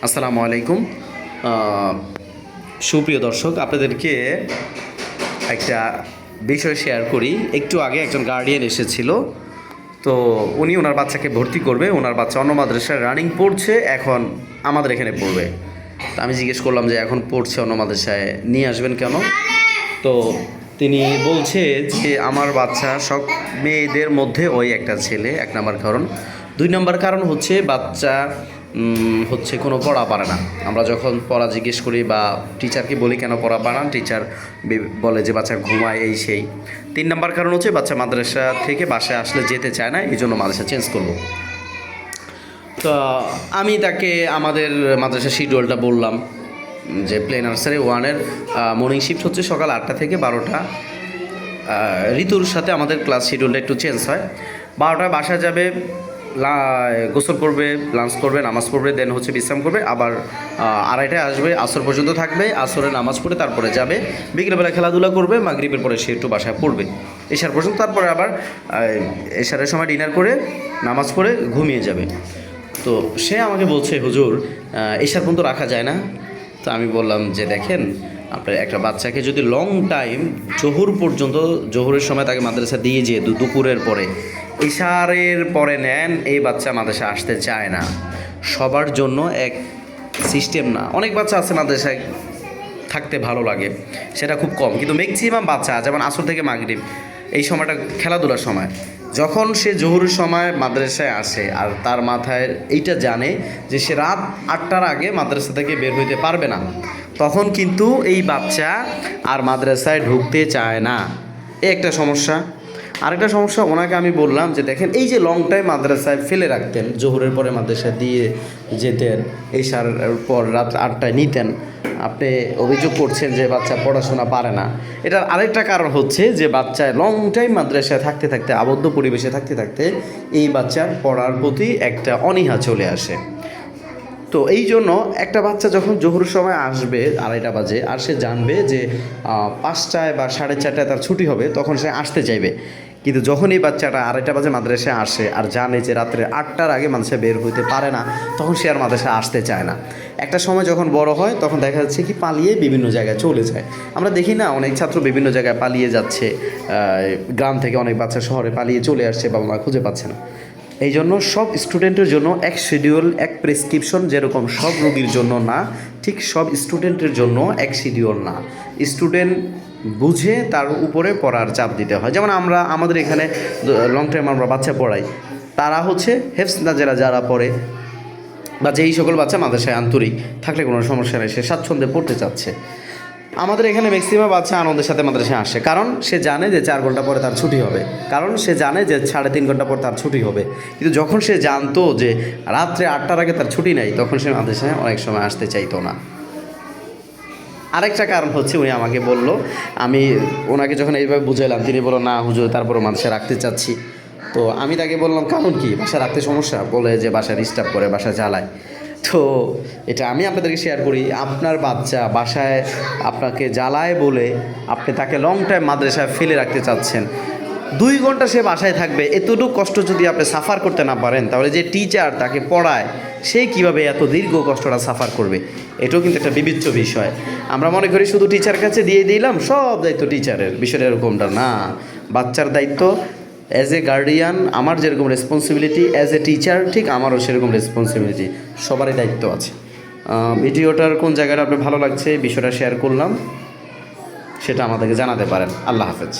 আসসালামু আলাইকুম। সুপ্রিয় দর্শক, আপনাদেরকে একটা বিষয় শেয়ার করি। একটু আগে একজন গার্ডিয়ান এসেছিল, তো উনি ওনার বাচ্চাকে ভর্তি করবে। ওনার বাচ্চা অন্য মাদ্রাসায় রানিং পড়ছে, এখন আমাদের এখানে পড়বে। তো আমি জিজ্ঞেস করলাম যে এখন পড়ছে অন্য মাদ্রাসায়, নিয়ে আসবেন কেন? তো তিনি বলছে যে আমার বাচ্চা সব মেয়েদের মধ্যে ওই একটা ছেলে, এক নম্বর কারণ। দুই নম্বর কারণ হচ্ছে বাচ্চা হচ্ছে কোনো পড়া পারে না। আমরা যখন পড়া জিজ্ঞেস করি বা টিচারকে বলি কেন পড়া পারে না, টিচার বলে যে বাচ্চা ঘুমায়, এই সেই। তিন নম্বর কারণ হচ্ছে বাচ্চা মাদ্রাসা থেকে বাসায় আসলে যেতে চায় না, এই জন্য মাদ্রাসা চেঞ্জ করবো। তো আমি তাকে আমাদের মাদ্রাসা শিডিউলটা বললাম যে প্লে নার্সারি 1-এর মর্নিং শিফট হচ্ছে সকাল 8টা থেকে 12টা। ঋতুর সাথে আমাদের ক্লাস শিডিউলটা একটু চেঞ্জ হয়। 12টায় বাসা যাবে, গোসল করবে, লাঞ্চ করবে, নামাজ পড়বে, দেন হচ্ছে বিশ্রাম করবে। আবার 2:30টায় আসবে, আসর পর্যন্ত থাকবে, আসরে নামাজ পড়ে তারপরে যাবে। বিকেলবেলা খেলাধুলা করবে, মাগরিবের পরে সে একটু বাসায় পড়বে এশার পর্যন্ত। তারপরে আবার এশারের সময় ডিনার করে নামাজ পড়ে ঘুমিয়ে যাবে। তো সে আমাকে বলছে, হুজুর এশার পর্যন্ত রাখা যায় না? তো আমি বললাম যে দেখেন, আপনার একটা বাচ্চাকে যদি লং টাইম জোহর পর্যন্ত, জোহরের সময় তাকে মাদ্রাসা দিয়ে যেয়ে দুপুরের পরে ইশারের পরে নেন, এই বাচ্চা মাদ্রাসা আসতে চায় না। সবার জন্য এক সিস্টেম না। অনেক বাচ্চা আছে মাদ্রাসায় থাকতে ভালো লাগে, সেটা খুব কম, কিন্তু ম্যাক্সিমাম বাচ্চা যেমন আসর থেকে মাগরিব এই সময়টা খেলাধুলার সময়, যখন সে জোহরের সময় মাদ্রাসায় আসে আর তার মাথায় এইটা জানে যে সে রাত 8টার আগে মাদ্রাসা থেকে বের হইতে পারবে না, তখন কিন্তু এই বাচ্চা আর মাদ্রাসায় ঢুকতে চায় না। এই একটা সমস্যা। আরেকটা সমস্যা, ওনাকে আমি বললাম যে দেখেন, এই যে লং টাইম মাদ্রাসায় ফেলে রাখতেন, জোহরের পরে মাদ্রাসায় দিয়ে যেতেন, এশার পর রাত 8টায় নিতেন, আপনি অভিযোগ করছেন যে বাচ্চা পড়াশোনা পারে না। এটার আরেকটা কারণ হচ্ছে যে বাচ্চায় লং টাইম মাদ্রাসায় থাকতে থাকতে, আবদ্ধ পরিবেশে থাকতে থাকতে এই বাচ্চার পড়ার প্রতি একটা অনীহা চলে আসে। তো এই জন্য একটা বাচ্চা যখন জোহরের সময় আসবে 2:30 বাজে, আর সে জানবে যে 5টায় বা 4:30টায় তার ছুটি হবে, তখন সে আসতে চাইবে। কিন্তু যখন এই বাচ্চাটা 2:30 বাজে মাদ্রাসায় আসে আর জানে যে রাত্রে 8টার আগে মাদ্রাসায় বের হইতে পারে না, তখন সে আর মাদ্রাসায় আসতে চায় না। একটা সময় যখন বড় হয়, তখন দেখা যাচ্ছে কি পালিয়ে বিভিন্ন জায়গায় চলে যায়। আমরা দেখি না, অনেক ছাত্র বিভিন্ন জায়গায় পালিয়ে যাচ্ছে, গ্রাম থেকে অনেক বাচ্চা শহরে পালিয়ে চলে আসছে, বাবা মা খুঁজে পাচ্ছে না। এই জন্য সব স্টুডেন্টের জন্য এক শিডিউল, এক প্রেসক্রিপশন, যেরকম সব রোগীর জন্য না, ঠিক সব স্টুডেন্টের জন্য এক শিডিউল না। স্টুডেন্ট বুঝে তার উপরে পড়ার চাপ দিতে হয়। যেমন আমরা আমাদের এখানে লং টাইম আমরা বাচ্চা পড়াই, তারা হচ্ছে হেফজ নাজেরা যারা পড়ে, বা যেই সকল বাচ্চা মাদ্রাসায় আন্তরিক থাকলে কোনো সমস্যা নেই, সে স্বাচ্ছন্দ্যে পড়তে চাচ্ছে। আমাদের এখানে ম্যাক্সিমাম বাচ্চা আনন্দের সাথে মাদ্রাসায় আসে, কারণ সে জানে যে 4 ঘন্টা পরে তার ছুটি হবে, কারণ সে জানে যে 3.5 ঘন্টা পর তার ছুটি হবে। কিন্তু যখন সে জানতো যে রাত্রে 8টার আগে তার ছুটি নেই, তখন সে মাদ্রাসায় অনেক সময় আসতে চাইতো না। আরেকটা কারণ হচ্ছে, উনি আমাকে বলল, আমি ওনাকে যখন এইভাবে বুঝাইলাম, তিনি বলল না হুজুর, তারপরও মাদ্রাসায় রাখতে চাচ্ছি। তো আমি তাকে বললাম কারণ কি, বাসায় রাখতে সমস্যা? বলে যে বাসায় ডিস্টার্ব করে, বাসায় জ্বালায়। তো এটা আমি আপনাদেরকে শেয়ার করি। আপনার বাচ্চা বাসায় আপনাকে জ্বালায় বলে আপনি তাকে লং টাইম মাদ্রাসায় ফেলে রাখতে চাচ্ছেন। 2 ঘন্টা সে বাসায় থাকবে, এতটুকু কষ্ট যদি আপনি সাফার করতে না পারেন, তাহলে যে টিচার তাকে পড়ায় সে কীভাবে এত দীর্ঘ কষ্টটা সাফার করবে? এটাও কিন্তু একটা বিবেচ্য বিষয়। আমরা মনে করি শুধু টিচার কাছে দিয়ে দিলাম, সব দায়িত্ব টিচারের। বিষয়টা এরকমটা না। বাচ্চার দায়িত্ব অ্যাজ এ গার্ডিয়ান, আমার যেরকম রেসপন্সিবিলিটি, অ্যাজ এ টিচার ঠিক আমারও সেরকম রেসপন্সিবিলিটি। সবারই দায়িত্ব আছে। ভিডিওটার কোন জায়গাটা আপনার ভালো লাগছে, বিষয়টা শেয়ার করলাম, সেটা আমাদেরকে জানাতে পারেন। আল্লাহ হাফেজ।